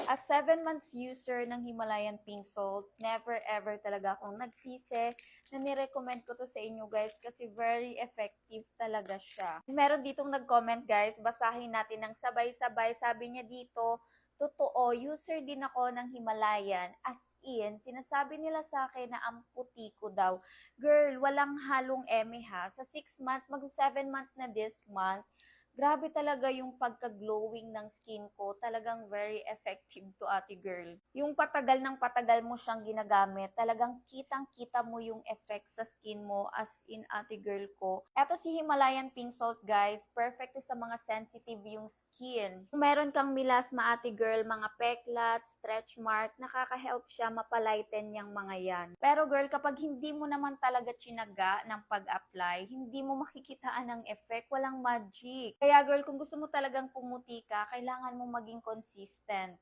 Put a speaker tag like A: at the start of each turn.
A: As 7 months user ng Himalayan Pink Salt, never ever talaga akong nagsisi na nirecommend ko to sa inyo guys kasi very effective talaga siya. Meron ditong nag-comment guys, basahin natin ng sabay-sabay. Sabi niya dito, totoo, user din ako ng Himalayan. As in, sinasabi nila sa akin na ang puti ko daw. Girl, walang halong eme ha. Sa 6 months, mag 7 months na this month, grabe talaga yung pagka-glowing ng skin ko. Talagang very effective to, ate girl. Yung patagal ng patagal mo siyang ginagamit, talagang kitang-kita mo yung effect sa skin mo as in, ate girl ko. Eto si Himalayan Pink Salt, guys. Perfect to sa mga sensitive yung skin. Kung meron kang melasma, ate girl, mga peklat, stretch mark, nakaka-help siya mapalighten yung mga yan. Pero girl, kapag hindi mo naman talaga tsinaga ng pag-apply, hindi mo makikitaan ng effect, walang magic. Kaya girl, kung gusto mo talagang pumuti ka, kailangan mo maging consistent.